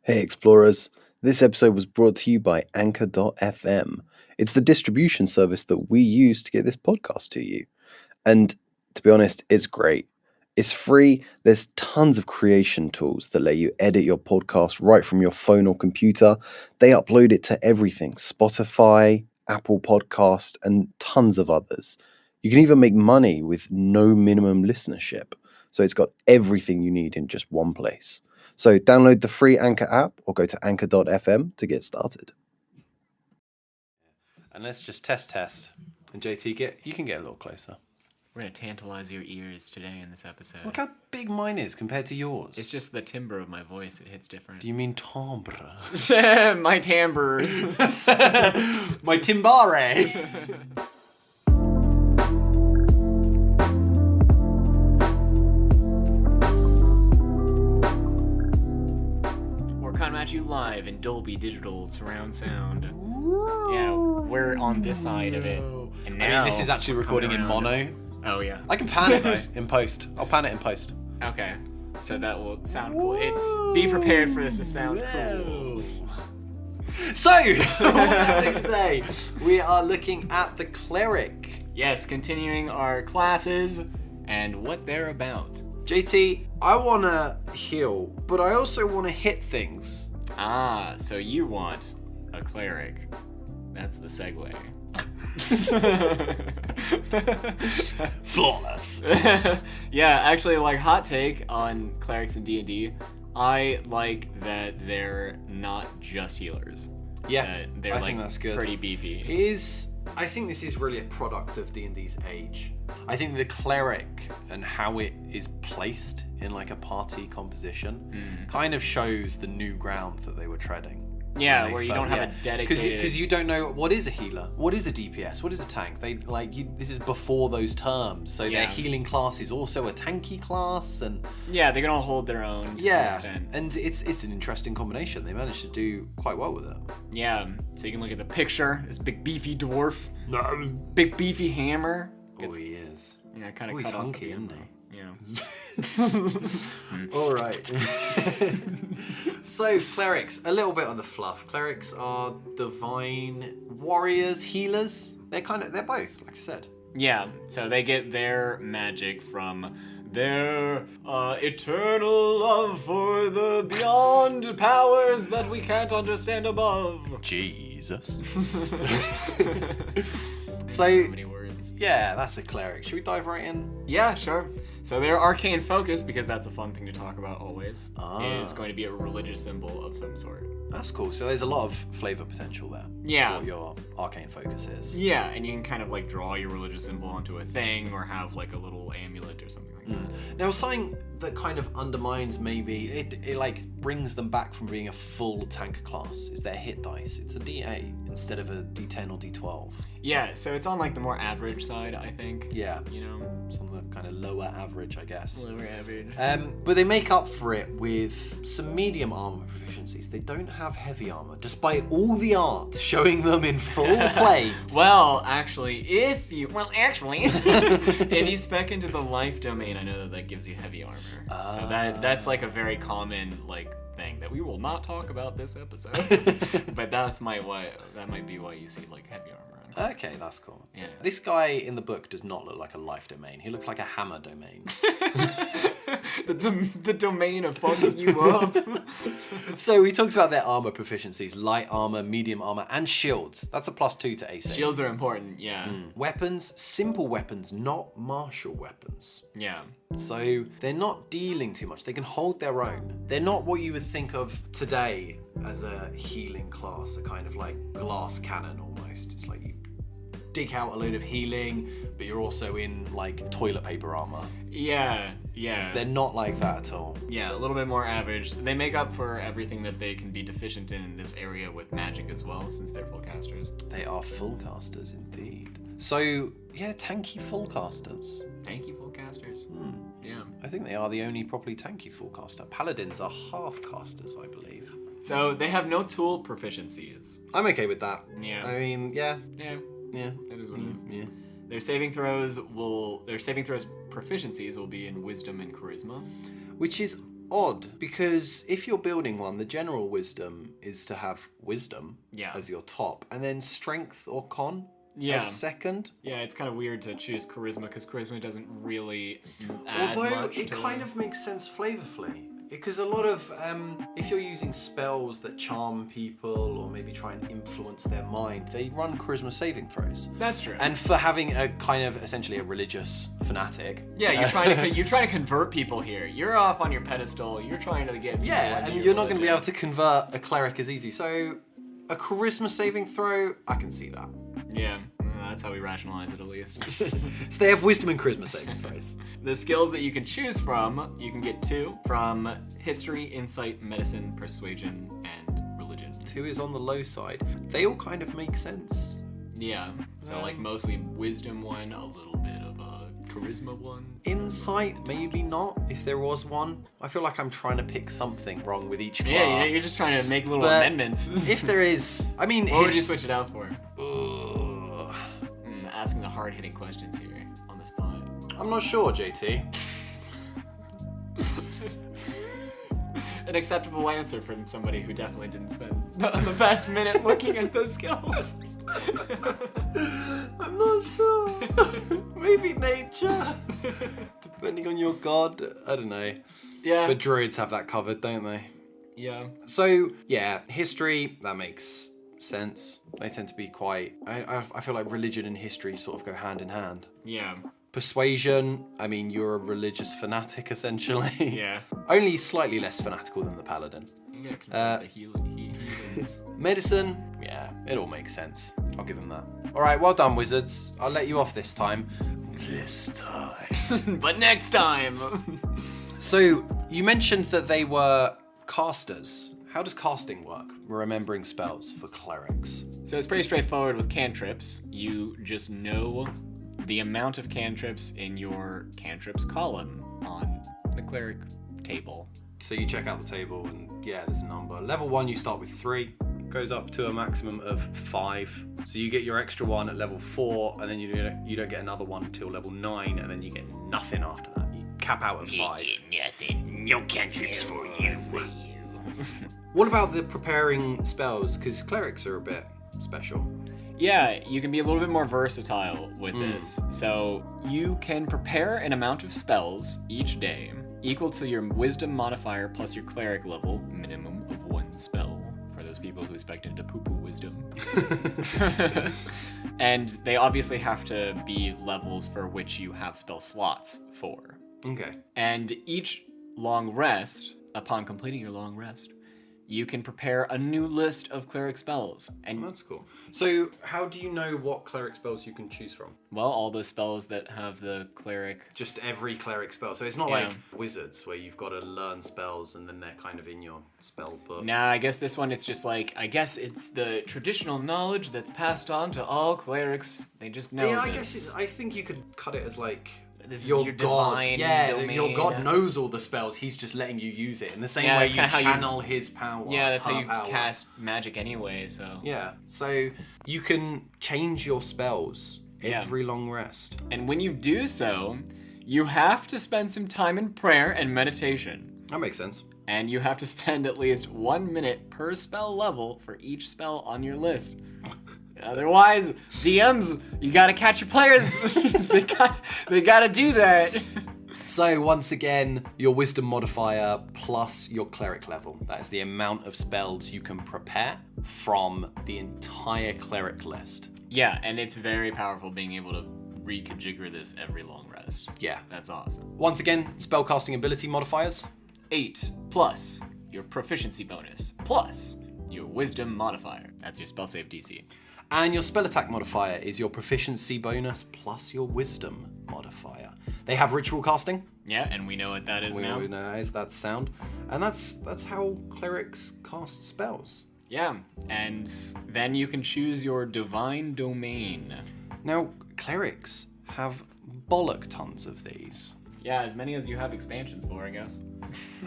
Hey Explorers, this episode was brought to you by Anchor.fm. It's the distribution service that we use to get this podcast to you. And to be honest, it's great. It's free, there's tons of creation tools that let you edit your podcast right from your phone or computer. They upload it to everything, Spotify, Apple Podcast, and tons of others. You can even make money with no minimum listenership. So it's got everything you need in just one place. So download the free Anchor app or go to anchor.fm to get started. And let's just test. And JT, you can get a little closer. We're going to tantalize your ears today in this episode. Look how big mine is compared to yours. It's just the timbre of my voice. It hits different. Do you mean timbre? My timbres. My timbare. Coming at you live in Dolby Digital surround sound. Yeah, we're on this side of it. And now this is actually recording in mono. Oh yeah. I can pan it though in post. I'll pan it in post. Okay. So that will sound cool. Be prepared for this to sound cool. So, what's happening today? We are looking at the Cleric. Yes, continuing our classes and what they're about. JT, I want to heal, but I also want to hit things. Ah, so you want a cleric. That's the segue. Flawless. Yeah, actually, like, hot take on clerics in D&D, I like that they're not just healers. Yeah, they're I think that's good. Pretty beefy. I think this is really a product of D&D's age. I think the cleric and how it is placed in like a party composition kind of shows the new ground that they were treading. Yeah, where you don't have a dedicated... Because you don't know what is a healer, what is a DPS, what is a tank. This is before those terms, so their healing class is also a tanky class, and yeah, they can all hold their own to some extent. And it's an interesting combination. They managed to do quite well with it. Yeah, so you can look at the picture. This big beefy dwarf, big beefy hammer. Oh, he is. Yeah, kind of. He's hunky, isn't he? Yeah. All right. So clerics, a little bit on the fluff. Clerics are divine warriors, healers. They're both, like I said. Yeah. So they get their magic from their eternal love for the beyond powers that we can't understand above. Jesus. So many words. Yeah, that's a cleric. Should we dive right in? Yeah, sure. So their arcane focus, because that's a fun thing to talk about always, is going to be a religious symbol of some sort. That's cool. So there's a lot of flavor potential there. Yeah. What your arcane focus is. Yeah, and you can kind of like draw your religious symbol onto a thing or have like a little amulet or something like that. Now, something that kind of undermines maybe, it like brings them back from being a full tank class is their hit dice. It's a D8 instead of a D10 or D12. Yeah, so it's on like the more average side, I think. Yeah. You know? It's on the kind of lower average, I guess. Lower average. But they make up for it with some medium armor proficiencies. They don't have heavy armor, despite all the art showing them in full plate. Well, actually, if you spec into the life domain, I know that gives you heavy armor. So that's like a very common like thing that we will not talk about this episode. But that might be why you see like heavy armor. Okay, that's cool. Yeah. This guy in the book does not look like a life domain. He looks like a hammer domain. the domain of fucking you up. So he talks about their armor proficiencies: light armor, medium armor, and shields. That's a +2 to AC. Shields are important, yeah. Weapons, simple weapons, not martial weapons. Yeah. So they're not dealing too much. They can hold their own. They're not what you would think of today as a healing class, a kind of like glass cannon almost. It's like you dig out a load of healing, but you're also in like toilet paper armor. Yeah. They're not like that at all. Yeah, a little bit more average. They make up for everything that they can be deficient in this area with magic as well, since they're full casters. They are full casters indeed. So, yeah, tanky full casters. Tanky full casters? Yeah. I think they are the only properly tanky full caster. Paladins are half casters, I believe. So, they have no tool proficiencies. I'm okay with that. Yeah. I mean, yeah. Yeah. That is what it is. Yeah. Their saving throws proficiencies will be in wisdom and charisma. Which is odd, because if you're building one, the general wisdom is to have wisdom as your top, and then strength or con as second. Yeah, it's kind of weird to choose charisma, because charisma doesn't really add Although much it kind of makes sense flavorfully. Because a lot of, if you're using spells that charm people or maybe try and influence their mind, they run charisma saving throws. That's true. And for having a kind of essentially a religious fanatic. Yeah, you're trying to convert people here. You're off on your pedestal. You're trying to get people and you're not going to be able to convert a cleric as easy. So a charisma saving throw, I can see that. Yeah. That's how we rationalize it, at least. So they have wisdom and charisma saving throws. The skills that you can choose from, you can get 2 from history, insight, medicine, persuasion, and religion. 2 is on the low side. They all kind of make sense. Yeah. So like mostly wisdom 1, a little bit of a charisma 1. Insight, maybe not, if there was one. I feel like I'm trying to pick something wrong with each class. Yeah, you're just trying to make little amendments. If there is, I mean, what would you switch it out for? Asking the hard-hitting questions here on the spot. I'm not sure, JT. An acceptable answer from somebody who definitely didn't spend the past minute looking at those skills. I'm not sure. Maybe nature. Depending on your god. I don't know. Yeah. But druids have that covered, don't they? Yeah. So, yeah, history, that makes sense. They tend to be quite... I feel like religion and history sort of go hand in hand. Yeah. Persuasion, I mean, you're a religious fanatic, essentially. Yeah. Only slightly less fanatical than the paladin. You gotta convert the healings. Medicine, yeah, it all makes sense. I'll give them that. All right, well done, wizards. I'll let you off this time. This time. But next time! So, you mentioned that they were casters. How does casting work? Remembering spells for clerics. So it's pretty straightforward with cantrips. You just know the amount of cantrips in your cantrips column on the cleric table. So you check out the table and yeah, there's a number. Level 1 you start with 3, goes up to a maximum of 5. So you get your extra one at level 4 and then you don't get another one until level 9 and then you get nothing after that. You cap out at 5. Nothing. No cantrips for you. What about the preparing spells? Because clerics are a bit special. Yeah, you can be a little bit more versatile with this. So you can prepare an amount of spells each day equal to your wisdom modifier plus your cleric level, minimum of 1 spell for those people who expected to poo-poo wisdom. And they obviously have to be levels for which you have spell slots for. Okay. And each long rest, upon completing your long rest, you can prepare a new list of cleric spells. And that's cool. So how do you know what cleric spells you can choose from? well, all the spells that have the cleric. Just every cleric spell. So it's not like wizards where you've got to learn spells and then they're kind of in your spell book. Nah, I guess this one it's just like, I guess it's the traditional knowledge that's passed on to all clerics. They just know Yeah, I this. guess I think you could cut it as like This is your your god. divine Yeah, domain. your god knows all the spells. He's just letting you use it in the same Yeah, way that's you kinda how you- channel his power. Yeah, that's how you power. cast magic anyway, so. Yeah, so you can change your spells every long rest. And when you do so, you have to spend some time in prayer and meditation. That makes sense. And you have to spend at least 1 minute per spell level for each spell on your list. Otherwise, DMs, you gotta catch your players. they gotta do that. So once again, your wisdom modifier plus your cleric level. That is the amount of spells you can prepare from the entire cleric list. Yeah, and it's very powerful being able to reconfigure this every long rest. Yeah. That's awesome. Once again, spellcasting ability modifiers. 8 plus your proficiency bonus plus your wisdom modifier. That's your spell save DC. And your spell attack modifier is your proficiency bonus plus your wisdom modifier. They have ritual casting. Yeah, and we know what that is We now. always know that's sound. And that's how clerics cast spells. Yeah, and then you can choose your divine domain. Now, clerics have bollock tons of these. Yeah, as many as you have expansions for, I guess.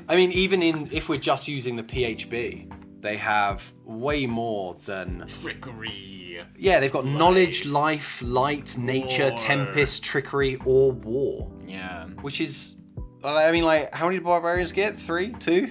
I mean, even if we're just using the PHB, they have way more than... Trickery. Yeah, they've got knowledge, life, light, nature, War. tempest, trickery, or war. Yeah. Which is I mean, like, how many barbarians get? 3? 2?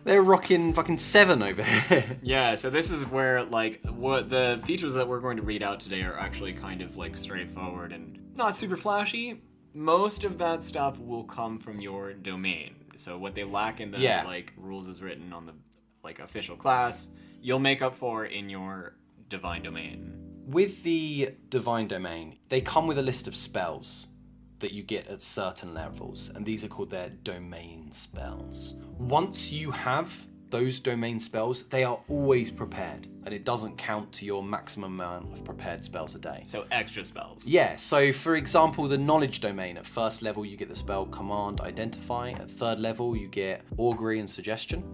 They're rocking fucking 7 over here. Yeah, so this is where, like, what the features that we're going to read out today are actually kind of, like, straightforward and not super flashy. Most of that stuff will come from your domain. So what they lack in the, like, rules as written on the, like, official class, you'll make up for in your divine domain. With the divine domain, they come with a list of spells that you get at certain levels, and these are called their domain spells. Once you have those domain spells, they are always prepared, and it doesn't count to your maximum amount of prepared spells a day. So extra spells. Yeah, so for example, the knowledge domain, at first level you get the spell command identify, at third level you get augury and suggestion.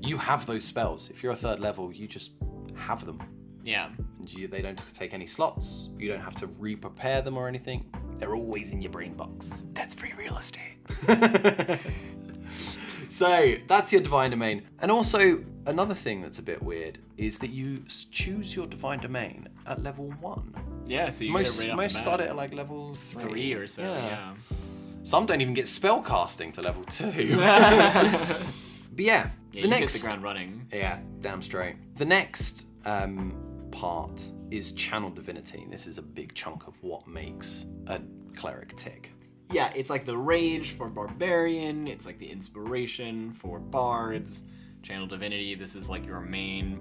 You have those spells. If you're a third level, you just have them. Yeah. And they don't take any slots, you don't have to re-prepare them or anything. They're always in your brain box. That's free real estate. So that's your divine domain. And also, another thing that's a bit weird is that you choose your divine domain at level 1. Yeah, so you most get it right off most the bat. start it at like level 3 or so, yeah. Some don't even get spell casting to level 2. But yeah, You hit the ground running. Yeah, damn straight. The next part is channel divinity. This is a big chunk of what makes a cleric tick. Yeah, it's like the rage for barbarian, it's like the inspiration for bards, channel divinity. This is like your main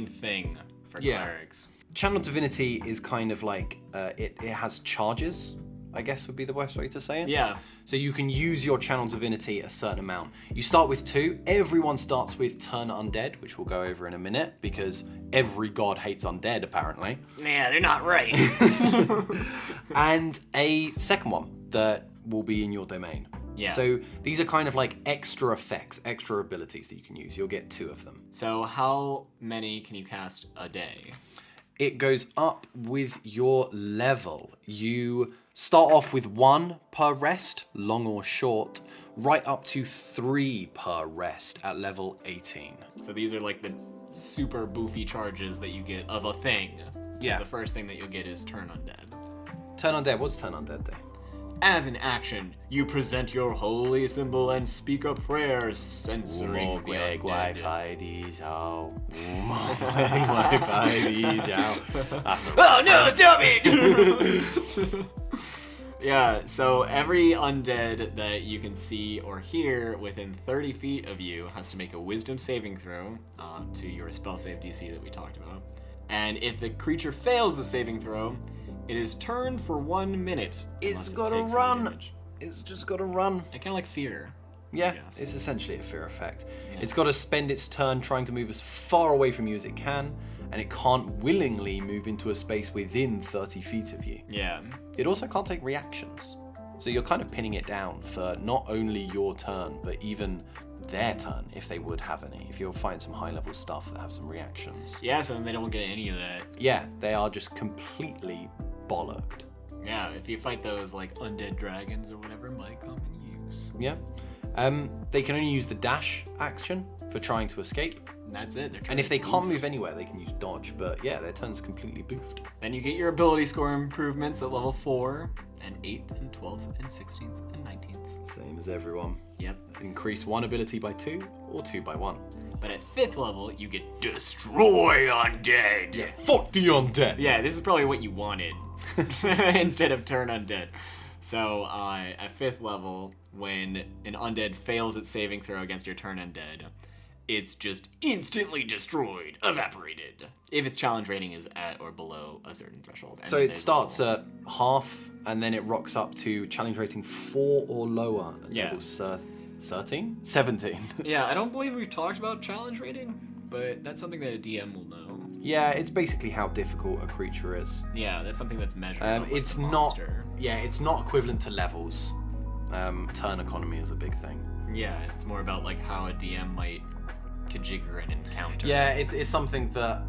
thing for clerics. Channel divinity is kind of like it has charges, I guess would be the best way to say it. Yeah. So you can use your channel divinity a certain amount. You start with 2. Everyone starts with turn undead, which we'll go over in a minute, because every god hates undead, apparently. Yeah, they're not right. And a second one that will be in your domain. Yeah. So these are kind of like extra effects, extra abilities that you can use. You'll get 2 of them. So how many can you cast a day? It goes up with your level. You start off with 1 per rest, long or short, right up to 3 per rest at level 18. So these are like the super boofy charges that you get of a thing. Yeah. So the first thing that you'll get is turn undead. Turn undead, what's turn undead do? As an action, you present your holy symbol and speak a prayer censoring the undead. Oh no, stop it! Yeah, so every undead that you can see or hear within 30 feet of you has to make a wisdom saving throw to your spell save DC that we talked about. And if the creature fails the saving throw, it is turned for 1 minute. It's gotta run. It's just gotta run. Kind of like fear. Yeah, it's essentially a fear effect. Yeah. It's got to spend its turn trying to move as far away from you as it can, and it can't willingly move into a space within 30 feet of you. Yeah. It also can't take reactions. So you're kind of pinning it down for not only your turn, but even their turn, if they would have any. If you'll find some high-level stuff that have some reactions. Yeah, so then they don't get any of that. Yeah, they are just completely bollocked. Yeah, if you fight those, like, undead dragons or whatever, might come in use. Yeah. They can only use the dash action for trying to escape. And that's it. And if they can't move anywhere, they can use dodge. But yeah, their turn's completely boofed. Then you get your ability score improvements at level 4, and 8th, and 12th, and 16th, and 19th. Same as everyone. Yep. Increase 1 ability by 2, or 2 by 1. But at 5th level, you get Destroy Undead. Yeah, fuck the undead. Yeah, this is probably what you wanted instead of Turn Undead. So at 5th level, when an undead fails its saving throw against your Turn Undead, it's just instantly destroyed, evaporated, if its challenge rating is at or below a certain threshold. So it starts at half, and then it rocks up to challenge rating 4 or lower. Yeah. Level 13? 17. Yeah, I don't believe we've talked about challenge rating, but that's something that a DM will know. Yeah, it's basically how difficult a creature is. Yeah, that's something that's measured. It's not. Yeah, it's not equivalent to levels. Turn economy is a big thing. Yeah, it's more about like how a DM might configure an encounter. Yeah, it's something that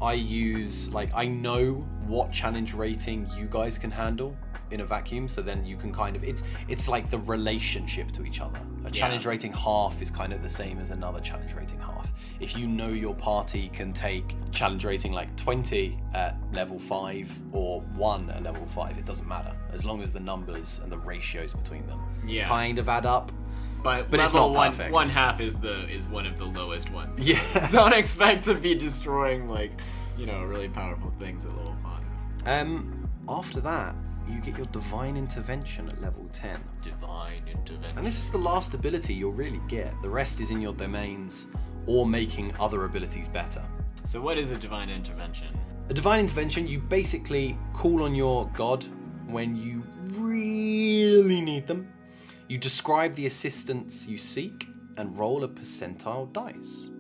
I use. Like, I know what challenge rating you guys can handle, in a vacuum, so then you can kind of, it's like the relationship to each other. A challenge rating half is kind of the same as another challenge rating half. If you know your party can take challenge rating like 20 at level 5 or 1 at level 5, it doesn't matter, as long as the numbers and the ratios between them kind of add up. But it's level not perfect. one half is one of the lowest ones. Yeah. Don't expect to be destroying really powerful things at level 5. After that, you get your Divine Intervention at level 10. Divine Intervention. And this is the last ability you'll really get. The rest is in your domains or making other abilities better. So what is a Divine Intervention? A Divine Intervention, you basically call on your god when you really need them. You describe the assistance you seek and roll a percentile dice.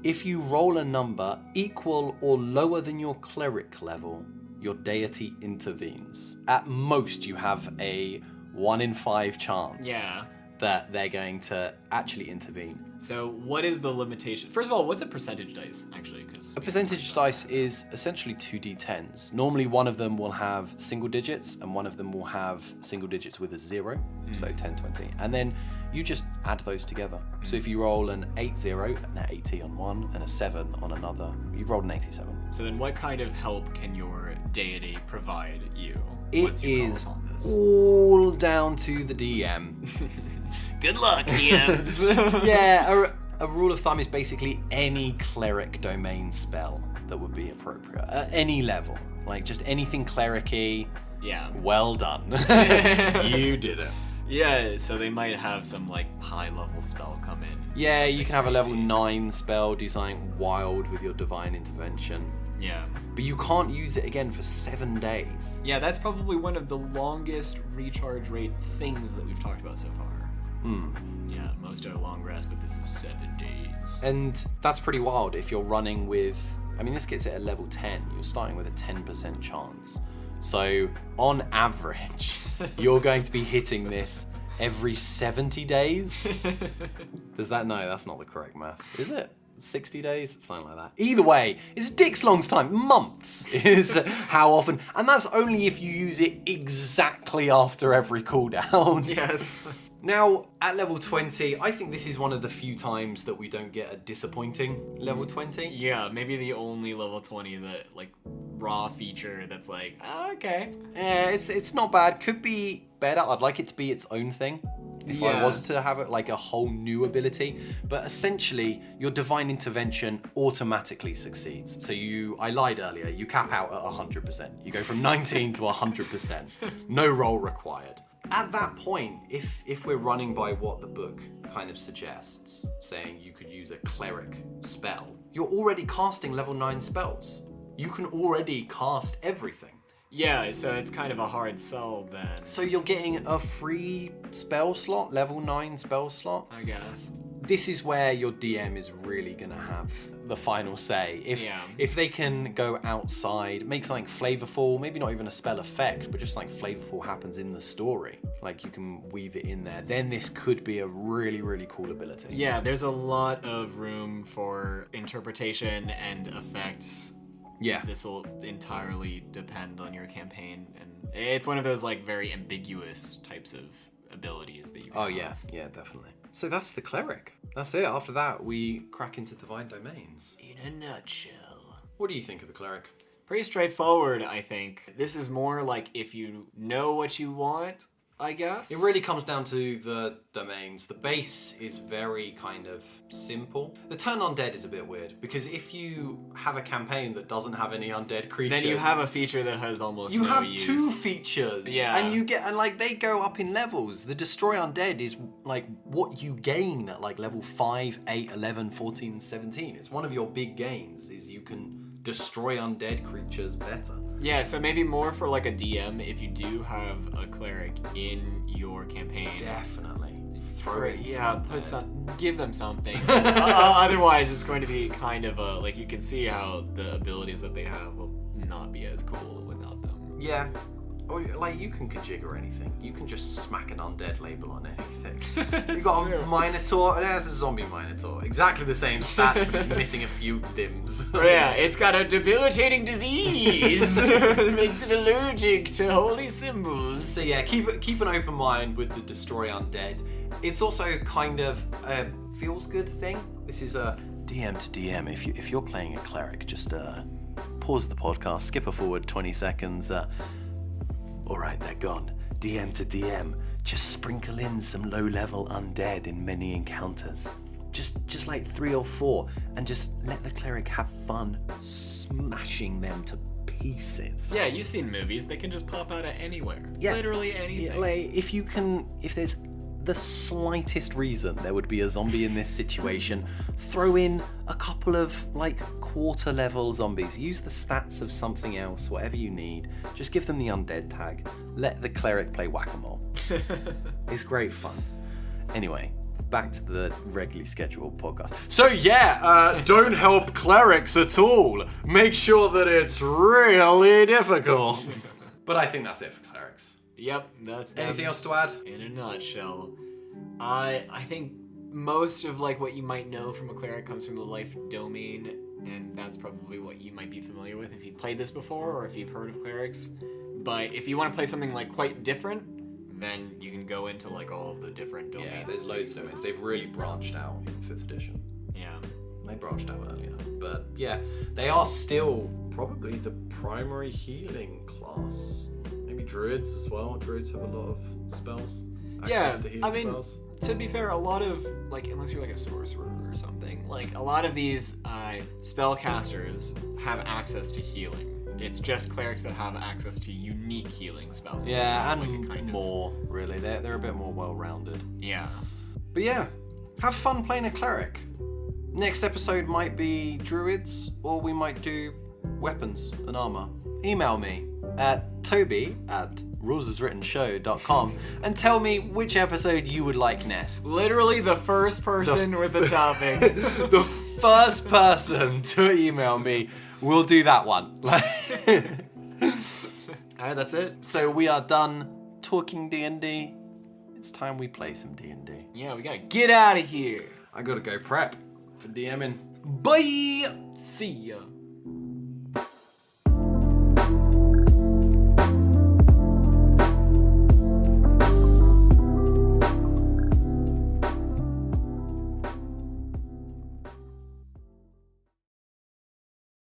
If you roll a number equal or lower than your cleric level, your deity intervenes. At most, you have a 1 in 5 chance that they're going to actually intervene. So what is the limitation? First of all, what's a percentage dice, actually? A percentage dice is essentially 2d10s. Normally one of them will have single digits and one of them will have single digits with a 0, so 10, 20. And then you just add those together. So if you roll an 8-0, an 80 on one, and a 7 on another, you've rolled an 87. So then what kind of help can your deity provide you? It is all down to the DM. Good luck, DMs. Yeah, a rule of thumb is basically any cleric domain spell that would be appropriate at any level. Like just anything cleric-y. Yeah. Well done. You did it. Yeah, so they might have some high level spell come in. Yeah, you can have a level 9 spell, do something wild with your Divine Intervention. Yeah. But you can't use it again for 7 days. Yeah, that's probably one of the longest recharge rate things that we've talked about so far. Yeah, most are long rest, but this is 7 days. And that's pretty wild if you're running with, this gets it at level 10. You're starting with a 10% chance. So on average, you're going to be hitting this every 70 days. That's not the correct math, is it? 60 days? Something like that. Either way, it's Dick's Long's time. Months is how often. And that's only if you use it exactly after every cooldown. Yes. Now, at level 20, I think this is one of the few times that we don't get a disappointing level 20. Yeah, maybe the only level 20 that, RaW feature that's okay. Yeah, it's not bad. Could be better. I'd like it to be its own thing. If I was to have it a whole new ability. But essentially, your Divine Intervention automatically succeeds. So I lied earlier, you cap out at 100%. You go from 19 to 100%. No roll required. At that point, if we're running by what the book kind of suggests, saying you could use a cleric spell, you're already casting level 9 spells. You can already cast everything. Yeah, so it's kind of a hard sell then. So you're getting a free spell slot, level 9 spell slot. I guess. This is where your DM is really going to have the final say. If they can go outside, make something flavorful, maybe not even a spell effect, but just something flavorful happens in the story, you can weave it in there, then this could be a really, really cool ability. Yeah, there's a lot of room for interpretation and effects. Yeah. This will entirely depend on your campaign, and it's one of those very ambiguous types of abilities that you can have. Yeah, definitely. So that's the cleric. That's it. After that, we crack into divine domains. In a nutshell. What do you think of the cleric? Pretty straightforward, I think. This is more if you know what you want, I guess. It really comes down to the domains. The base is very kind of simple. The turn undead is a bit weird, because if you have a campaign that doesn't have any undead creatures, then you have a feature that has almost no use. You have 2 features. Yeah. And you get, they go up in levels. The destroy undead is what you gain at level 5, 8, 11, 14, 17. It's one of your big gains, is you can destroy undead creatures better. Yeah, so maybe more for a DM if you do have a cleric in your campaign. Definitely. Throw it. Give them something. Otherwise, it's going to be kind of you can see how the abilities that they have will not be as cool without them. Yeah. Or like you can configure anything. You can just smack an undead label on anything. You've It's got true. a Minotaur, and there's a zombie Minotaur. Exactly the same stats, but it's missing a few limbs. Oh, yeah, it's got a debilitating disease. It makes it allergic to holy symbols. So yeah, keep an open mind with the destroy undead. It's also kind of a feels good thing. This is a DM to DM. If you're playing a cleric, just pause the podcast, skip forward 20 seconds. All right, they're gone. DM to DM. Just sprinkle in some low-level undead in many encounters. Just like 3 or 4, and just let the cleric have fun smashing them to pieces. Yeah, you've seen movies. They can just pop out of anywhere. Yeah. Literally anything. Yeah, like if there's the slightest reason there would be a zombie in this situation, throw in a couple of like quarter level zombies. Use the stats of something else, whatever you need. Just give them the undead tag. Let the cleric play whack-a-mole. It's great fun. Anyway, back to the regularly scheduled podcast. So yeah, don't help clerics at all. Make sure that it's really difficult. But I think that's it for clerics. Yep, that's them. Anything else to add? In a nutshell, I think most of like what you might know from a cleric comes from the life domain, and that's probably what you might be familiar with if you've played this before or if you've heard of clerics. But if you want to play something like quite different, then you can go into like all of the different domains. Yeah, there's loads of domains. They've really branched out in 5th edition. Yeah. They branched out earlier. But yeah, they are still probably the primary healing class. Maybe druids as well. Druids have a lot of spells. Access to healing spells. To be fair, a lot of, like, unless you're like a sorcerer or something, like, a lot of these spellcasters have access to healing. It's just clerics that have access to unique healing spells. Yeah, and like a kind more, really. They're a bit more well-rounded. Yeah. But yeah, have fun playing a cleric. Next episode might be druids, or we might do weapons and armor. Email me at toby@rulesaswrittenshow.com and tell me which episode you would like next. Literally the first person with the topic. The first person to email me will do that one. Alright, that's it. So we are done talking D&D. It's time we play some D&D. Yeah, we gotta get out of here. I gotta go prep for DMing. Bye! See ya.